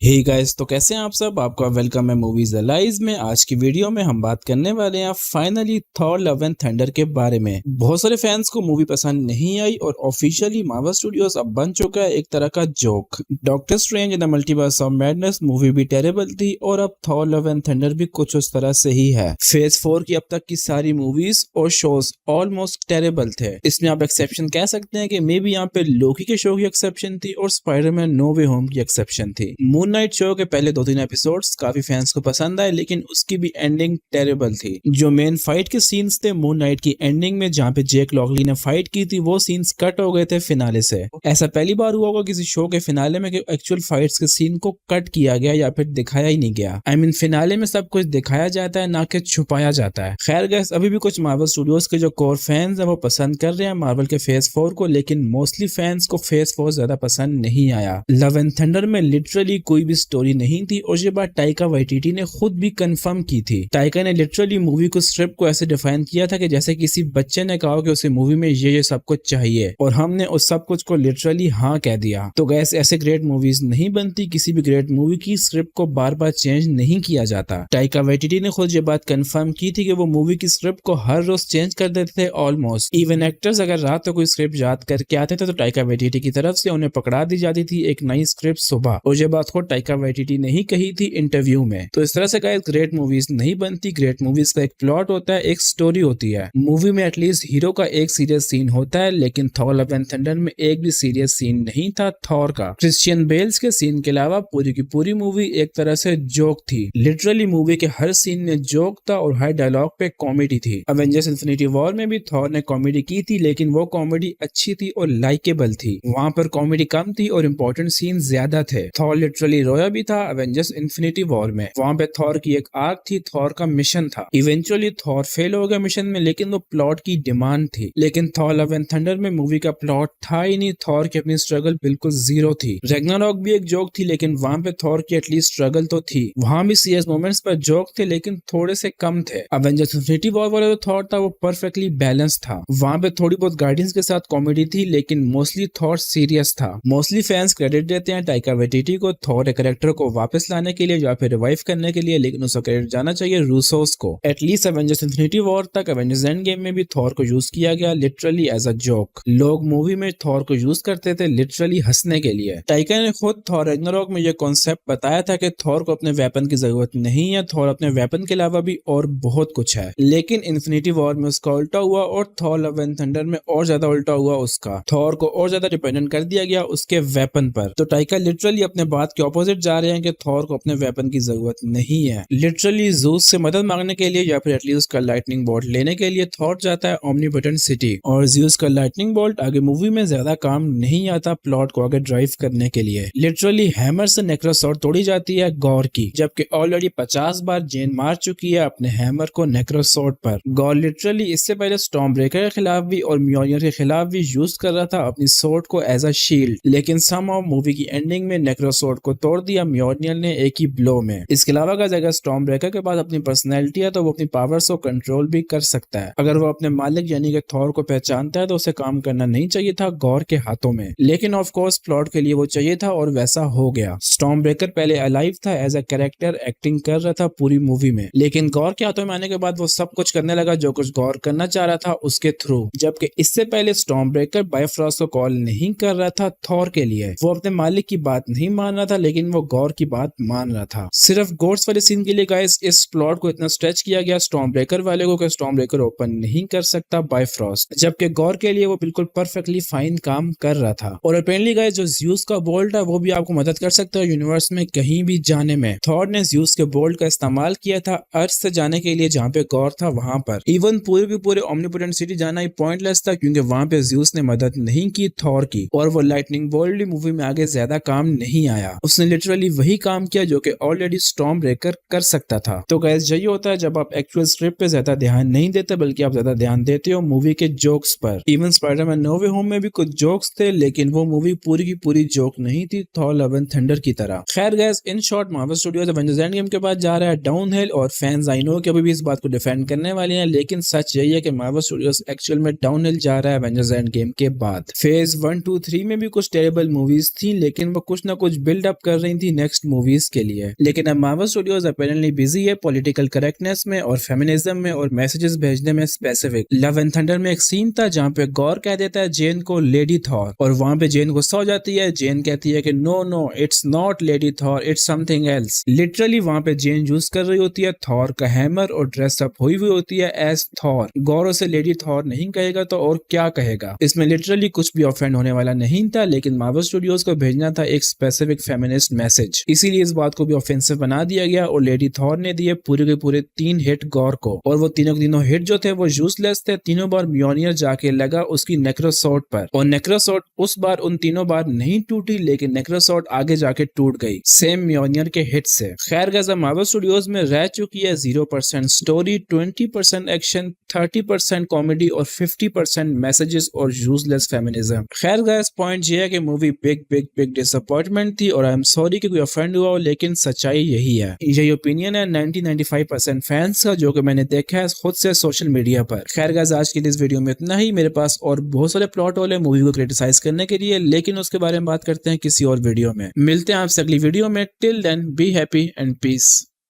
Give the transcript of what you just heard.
Hey guys, तो कैसे हैं आप सब। आपका वेलकम है मूवीज अलाइज में। आज की वीडियो में हम बात करने वाले हैं finally Thor love and thunder के बारे में। बहुत सारे फैंस को मूवी पसंद नहीं आई और ऑफिशियली मार्वल स्टूडियोज अब बन चुका है एक तरह का joke. Doctor strange in the multiverse of madness movie भी टेरेबल थी और अब थॉर लव एंड थंडर भी कुछ उस तरह से ही है। फेज 4 की अब तक की सारी मूवीज और शोज ऑलमोस्ट टेरेबल थे। इसमें आप एक्सेप्शन कह सकते हैं कि मे बी यहाँ पे लोकी के शो की एक्सेप्शन थी और स्पाइडरमैन नो वे होम की एक्सेप्शन थी। मून नाइट शो के पहले 2-3 एपिसोड्स काफी फैंस को पसंद आए, लेकिन उसकी भी एंडिंग टेरेबल थी। जो मेन फाइट के सीन्स थे मून नाइट की एंडिंग में, जहाँ पे जेक लॉकली ने फाइट की थी, वो सीन्स कट हो गए थे फिनाले से। ऐसा पहली बार हुआ होगा किसी शो के फिनाले में कि एक्चुअल फाइट्स के सीन को कट किया गया या फिर दिखाया ही नहीं गया। आई मीन फिनाले में सब कुछ दिखाया जाता है, ना कि छुपाया जाता है। खैर गैस, अभी भी कुछ मार्वल स्टूडियोज के जो कोर फैंस हैं वो पसंद कर रहे हैं मार्वल के फेज 4 को, लेकिन मोस्टली फैंस को फेज 4 ज्यादा पसंद नहीं आया। लव एंड थंडर में लिटरली कोई भी स्टोरी नहीं थी और ये बात टाइका वाइटिटी ने खुद भी कंफर्म की थी। टाइका ने लिटरली मूवी को स्क्रिप्ट को ऐसे डिफाइन किया था कि जैसे किसी बच्चे ने कहा कि उसे मूवी में ये सब कुछ चाहिए और हमने उस सब कुछ को लिटरली हाँ कह दिया। तो गैस, ऐसे ग्रेट मूवीज नहीं बनती। किसी भी ग्रेट मूवी की स्क्रिप्ट को बार बार चेंज नहीं किया जाता। टाइका वाइटिटी ने खुद ये बात कंफर्म की थी कि वो मूवी की स्क्रिप्ट को हर रोज चेंज कर देते थे ऑलमोस्ट। इवन एक्टर्स अगर रात को कोई स्क्रिप्ट याद करके आते थे तो टाइका वाइटिटी की तरफ से उन्हें पकड़ा दी जाती थी एक नई स्क्रिप्ट सुबह, और ये बात खुद टाइका वाइटिटी ने ही कही थी इंटरव्यू में। तो इस तरह से गाइस, ग्रेट मूवीज नहीं बनती। ग्रेट मूवीज का एक प्लॉट होता है, एक स्टोरी होती है। मूवी में एटलीस्ट हीरो का एक सीरियस सीन होता है, लेकिन थॉर लव एंड थंडर में एक भी सीरियस सीन नहीं था थॉर का। क्रिश्चियन बेल्स के सीन के अलावा पूरी की पूरी मूवी एक तरह से जोक थी। लिटरली मूवी के हर सीन में जोक था और हर डायलॉग पे कॉमेडी थी। अवेंजर्स इन्फिनिटी वॉर में भी थॉर ने कॉमेडी की थी, लेकिन वो कॉमेडी अच्छी थी और लाइकेबल थी। वहां पर कॉमेडी कम थी और इंपॉर्टेंट सीन ज्यादा थे। थॉर लिटरली रोया भी था अवेंजर्स इन्फिनिटी वॉर में। वहां पे थॉर की एक आर्क थी, थॉर का मिशन था। इवेंचुअली थॉर फेल हो गया मिशन में, लेकिन वो प्लॉट की डिमांड थी। लेकिन थॉर लव एंड थंडर में मूवी का प्लॉट था ही नहीं। थॉर की अपनी स्ट्रगल बिल्कुल जीरो थी। रैग्नारॉक भी एक जोक थी, लेकिन वहां पे थॉर की एटलीस्ट स्ट्रगल तो थी। वहां भी सीरियस मोमेंट्स पर जोक थे, लेकिन थोड़े से कम थे। अवेंजर्स इन्फिनिटी वॉर वाला जो थॉर था वो परफेक्टली बैलेंस था। वहां पे थोड़ी बहुत गार्डियंस के साथ कॉमेडी थी, लेकिन मोस्टली थॉर सीरियस था। मोस्टली फैंस क्रेडिट देते हैं टाइका वाइटिटी को थॉर के कैरेक्टर को वापस लाने के लिए या फिर रिवाइव करने के लिए, लेकिन उसका क्रेडिट जाना चाहिए रूसोस को। एटलीस्ट अवेंजर्स इन्फिनिटी वॉर तक अवेंजर्स एंड गेम में भी थॉर को यूज किया गया लिटरली एज अ जोक। लोग मूवी में थॉर को यूज करते थे लिटरली हंसने के लिए। टाइका ने खुद थॉर रैग्नारॉक में ये कॉन्सेप्ट बताया था कि थॉर को अपने वेपन की जरूरत नहीं है, थॉर अपने वेपन के अलावा भी और बहुत कुछ है। लेकिन इन्फिनिटी वॉर में उसका उल्टा हुआ और थॉर लव एंड थंडर में और ज्यादा उल्टा हुआ उसका। थॉर को और ज्यादा डिपेंडेंट कर दिया गया उसके वेपन पर। तो टाइका लिटरली अपने बात के ऑपोजिट जा रहे हैं कि थॉर को अपने वेपन की जरूरत नहीं है। लिटरली ज़ूस से मदद मांगने के लिए या फिर एटलीस्ट उसका लाइटनिंग बोल्ट लेने के लिए थॉर जाता है ओमनीपोटेंट सिटी, और ज़ूस का लाइटनिंग बोल्ट आगे मूवी में ज्यादा काम नहीं आता प्लॉट को आगे ड्राइव करने के लिए। लिटरली हैमर से नेक्रोसॉर्ड तोड़ी जाती है गॉर की, जबकि ऑलरेडी 50 बार जेन मार चुकी है अपने हैमर को नेक्रोसॉर्ड पर। गॉर लिटरली इससे पहले स्टॉर्म ब्रेकर के खिलाफ भी और म्योनियर के खिलाफ भी यूज कर रहा था अपनी सोर्ड को एज अ शील्ड, लेकिन समहाउ मूवी की एंडिंग में नेक्रोसॉर्ड को तोड़ दिया म्योनियर ने एक ही ब्लो में। इसके अलावा अगर स्टॉर्म ब्रेकर के पास अपनी पर्सनैलिटी है तो वो अपनी पावर्स को कंट्रोल भी कर सकता है। अगर वो अपने मालिक यानी कि थॉर को पहचानता है तो उसे काम करना नहीं चाहिए था गॉर के हाथों में, लेकिन ऑफ कोर्स प्लॉट के लिए वो चाहिए था और वैसा हो गया। स्टॉर्म ब्रेकर पहले अलाइव था, एज अ कैरेक्टर एक्टिंग कर रहा था पूरी मूवी में, लेकिन गॉर के हाथों में आने के बाद वो सब कुछ करने लगा जो कुछ गॉर करना चाह रहा था उसके थ्रू। जबकि इससे पहले स्टॉर्म ब्रेकर बायफ्रॉस्ट को कॉल नहीं कर रहा था थॉर के लिए। वो अपने मालिक की बात नहीं मान रहा था, लेकिन वो गॉर की बात मान रहा था। सिर्फ गोड्स वाले सीन के लिए गाइस इस प्लॉट को इतना स्ट्रेच किया गया स्टॉर्म ब्रेकर वाले को कि स्टॉर्म ब्रेकर ओपन नहीं कर सकता बायफ्रॉस्ट, जबकि गॉर के लिए वो बिल्कुल परफेक्टली फाइन काम कर रहा था। और अपेरेंटली गाइस जो ज़्यूस का बोल्ट है वो भी आपको मदद कर सकता है यूनिवर्स में कहीं भी जाने में। थॉर ने ज़्यूस के बोल्ट का इस्तेमाल किया था अर्थ से जाने के लिए जहाँ पे गॉर था वहां पर। इवन पूरे के पूरे ओमनीपोटेंट सिटी जाना ही पॉइंटलेस था क्योंकि वहां पे ज़्यूस ने मदद नहीं की थॉर की, और वो लाइटनिंग बोल्ट मूवी में आगे ज्यादा काम नहीं आया। उसने लिटरली वही काम किया जो कि ऑलरेडी स्टॉर्म ब्रेकर कर सकता था। तो गाइस यही होता है जब आप एक्चुअल स्क्रिप्ट पे ज्यादा ध्यान नहीं देते बल्कि आप ज्यादा ध्यान देते हो मूवी के जोक्स पर। इवन स्पाइडरमैन नो वे होम में भी कुछ जोक्स थे, लेकिन वो मूवी पूरी की पूरी जोक नहीं थी थॉर लव एंड थंडर की तरह। खैर guys, in short Marvel studios Avengers end game के बाद जा रहा है डाउनहिल, और फैंस आई नो कि अभी भी इस बात को डिफेंड करने वाले हैं, लेकिन सच यही है कि मार्वल स्टूडियोज एक्चुअल में डाउनहिल जा रहा है एवेंजर्स एंड गेम के बाद। फेज 1, 2, 3 में भी कुछ टेरेबल मूवीज थी, लेकिन वो कुछ ना कुछ बिल्ड अप कर रही थी नेक्स्ट मूवीज के लिए। लेकिन अब मार्वल स्टूडियोज अपेरेंटली बिजी है पॉलिटिकल करेक्टनेस में और फेमिनिज्म में और मैसेजेस भेजने में। स्पेसिफिक लव एंड थंडर में एक सीन था जहाँ पे गॉर कह देता है जेन को लेडी थॉर, और वहां पे जेन गुस्सा हो जाती है। जेन कहती है कि no no it's not lady Thor, it's something else. Literally वहां पे जेन यूज कर रही होती है थॉर का हैमर और ड्रेस अप हुई होती है एज थॉर। गौर उसे लेडी थॉर नहीं कहेगा तो और क्या कहेगा। इसमें लिटरली कुछ भी ऑफेंड होने वाला नहीं था, लेकिन मार्वल स्टूडियोज को भेजना था एक स्पेसिफिक फेमिनिस्ट मैसेज, इसीलिए इस बात को भी ऑफेंसिव बना दिया गया। और लेडी थॉर ने दिए पूरे के पूरे 3 हिट गौर को, और वो तीनों के तीनों हिट जो थे वो यूजलेस थे। तीनों बार म्योनियर जाके लगा उसकी नेक्रोसॉर्ड पर, और नेक्रोसॉर्ड उस बार उन तीनों बार नहीं टूटी, लेकिन नेक्रोसॉर्ड आगे जाके टूट गई सेम म्योनियर के हिट से। खैर गाइस, मार्वल स्टूडियोज में रह चुकी है 0% स्टोरी, 20% एक्शन, 30% कॉमेडी और 50% मैसेजेस और यूजलेस फेमिनिज्म। खैर गाइस, पॉइंट ये है कि मूवी बिग डिसअपॉइंटमेंट थी, और आई एम सॉरी कि कोई ऑफेंड हुआ हो, लेकिन सच्चाई यही है। यही ओपिनियन है 90-95% फैंस का, जो कि मैंने देखा है खुद से सोशल मीडिया पर। खैर गाइस, आज की इस वीडियो में इतना ही। मेरे पास और बहुत सारे प्लॉट होल है मूवी को क्रिटिसाइज करने के लिए, लेकिन उसके बारे में बात करते हैं किसी और वीडियो में। मिलते हैं आपसे अगली वीडियो में। Till then be happy and piece.